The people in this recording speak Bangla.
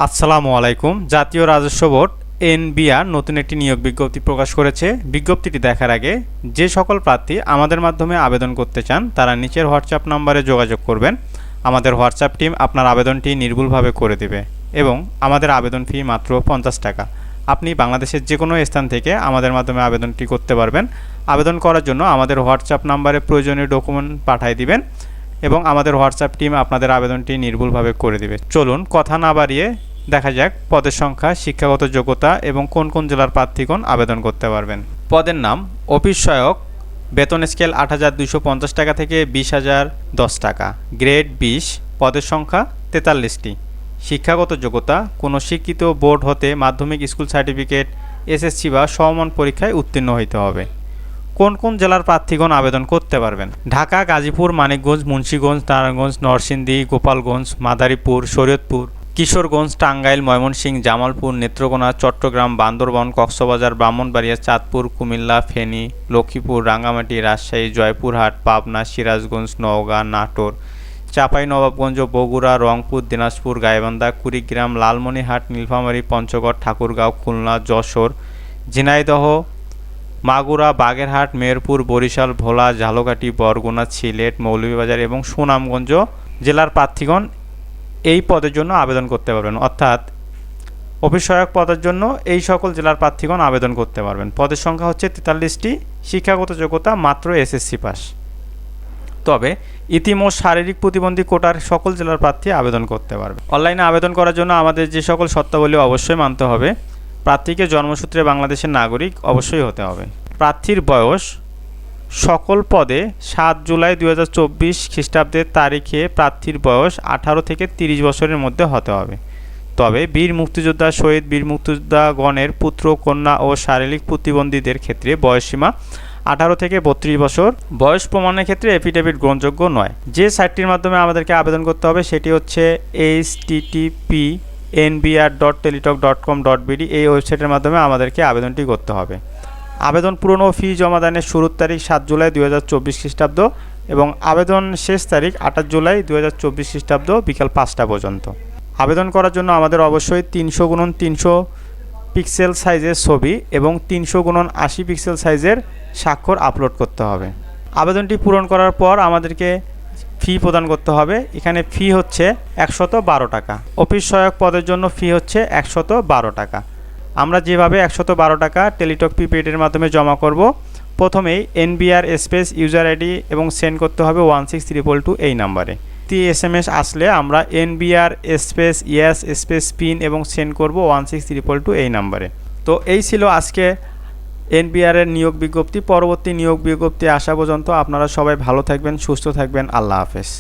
আসসালামু আলাইকুম। জাতীয় রাজস্ব বোর্ড এনবিআর নতুন একটি নিয়োগ বিজ্ঞপ্তি প্রকাশ করেছে। বিজ্ঞপ্তিটি দেখার আগে যে সকল প্রার্থী আমাদের মাধ্যমে আবেদন করতে চান তারা নিচের হোয়াটসঅ্যাপ নম্বরে যোগাযোগ করবেন। আমাদের হোয়াটসঅ্যাপ টিম আপনার আবেদনটি নির্ভুলভাবে করে দেবে এবং আমাদের আবেদন ফি মাত্র 50 টাকা। আপনি বাংলাদেশের যে কোনো স্থান থেকে আমাদের মাধ্যমে আবেদনটি করতে পারবেন। আবেদন করার জন্য আমাদের হোয়াটসঅ্যাপ নম্বরে প্রয়োজনীয় ডকুমেন্ট পাঠিয়ে দিবেন এবং আমাদের হোয়াটসঅ্যাপ টিম আপনাদের আবেদনটি নির্ভুলভাবে করে দেবে। চলুন কথা না বাড়িয়ে দেখা যাক পদের সংখ্যা, শিক্ষাগত যোগ্যতা এবং কোন কোন জেলার প্রার্থীগণ আবেদন করতে পারবেন। পদের নাম অফিস সহায়ক, বেতন স্কেল ৮,২৫০ টাকা থেকে ২০,০১০ টাকা, গ্রেড ২০, পদের সংখ্যা ৪৩টি। শিক্ষাগত যোগ্যতা কোনো শিক্ষিত বোর্ড হতে মাধ্যমিক স্কুল সার্টিফিকেট, এসএসসি বা সমমান পরীক্ষায় উত্তীর্ণ হইতে হবে। কোন কোন জেলার প্রার্থীগণ আবেদন করতে পারবেন? ঢাকা, গাজীপুর, মানিকগঞ্জ, মুন্সিগঞ্জ, নারায়ণগঞ্জ, নরসিংদী, গোপালগঞ্জ, মাদারীপুর, শরীয়তপুর, কিশোরগঞ্জ, টাঙ্গাইল, ময়মনসিংহ, জামালপুর, নেত্রকোনা, চট্টগ্রাম, বান্দরবান, কক্সবাজার, ব্রাহ্মণবাড়িয়া, চাঁদপুর, কুমিল্লা, ফেনী, লক্ষ্মীপুর, রাঙ্গামাটি, রাজশাহী, জয়পুরহাট, পাবনা, সিরাজগঞ্জ, নওগাঁ, নাটোর, চাঁপাইনবাবগঞ্জ, বগুড়া, রংপুর, দিনাজপুর, গাইবান্ধা, কুড়িগ্রাম, লালমনিরহাট, নীলফামারী, পঞ্চগড়, ঠাকুরগাঁও, খুলনা, যশোর, ঝিনাইদহ, মাগুরা, বাগেরহাট, মেহেরপুর, বরিশাল, ভোলা, ঝালকাঠি, বরগুনা, সিলেট, মৌলভীবাজার এবং সুনামগঞ্জ জেলার প্রার্থীগণ এই পদের জন্য আবেদন করতে পারবেন। অর্থাৎ অফিস সহায়ক পদের জন্য এই সকল জেলার প্রার্থীগণ আবেদন করতে পারবেন। পদের সংখ্যা হচ্ছে ৪৩টি। শিক্ষাগত যোগ্যতা মাত্র এসএসসি পাস। তবে ইতিম ও শারীরিক প্রতিবন্ধী কোটার সকল জেলার প্রার্থী আবেদন করতে পারবে। অনলাইনে আবেদন করার জন্য আমাদের যে সকল শর্তাবলী অবশ্যই মানতে হবে: প্রার্থীকে জন্মসূত্রে বাংলাদেশের নাগরিক অবশ্যই হতে হবে। প্রার্থীর বয়স সকল পদে ৭ জুলাই ২০২৪ খ্রিস্টাব্দের তারিখে প্রার্থীর বয়স ১৮ থেকে ৩০ বছরের মধ্যে হতে হবে। তবে বীর মুক্তিযোদ্ধা, শহীদ বীর মুক্তিযোদ্ধাগণের পুত্র, কন্যা ও শারীরিক প্রতিবন্ধীদের ক্ষেত্রে বয়সসীমা ১৮ থেকে ৩২ বছর। বয়স প্রমাণের ক্ষেত্রে এফিডেভিট গ্রহণযোগ্য নয়। যে সাইটটির মাধ্যমে আমাদেরকে আবেদন করতে হবে সেটি হচ্ছে http://nbr.teletalk.com.bd। এই ওয়েবসাইটের মাধ্যমে আমাদেরকে আবেদনটি করতে হবে। আবেদন পূরণ ও ফি জমাদানের শুরুর তারিখ ৭ জুলাই ২০২৪ খ্রিস্টাব্দ এবং আবেদন শেষ তারিখ ২৮ জুলাই ২০২৪ খ্রিস্টাব্দ বিকাল ৫টা পর্যন্ত। আবেদন করার জন্য আমাদের অবশ্যই ৩০০x৩০০ পিক্সেল সাইজের ছবি এবং ৩০০x৮০ পিক্সেল সাইজের স্বাক্ষর আপলোড করতে হবে। আবেদনটি পূরণ করার পর আমাদেরকে ফি প্রদান করতে হবে। এখানে ফি হচ্ছে ১১২ টাকা। অফিস সহায়ক পদের জন্য ফি হচ্ছে ১১২ টাকা। আমরা যেভাবে ১১২ টাকা টেলিটক প্রিপেইডের মাধ্যমে জমা করব, প্রথমেই এনবিআর স্পেস ইউজার আইডি এবং সেন্ড করতে হবে 16322 এই নাম্বারে। SMS আসলে আমরা NBR space yes space pin এবং সেন্ড করব 16322 এই নাম্বারে। তো এই ছিল আজকে এনবিআরের নিয়োগ বিজ্ঞপ্তি। পরবর্তী নিয়োগ বিজ্ঞপ্তি আসা পর্যন্ত আপনারা সবাই ভালো থাকবেন, সুস্থ থাকবেন। আল্লাহ হাফেজ।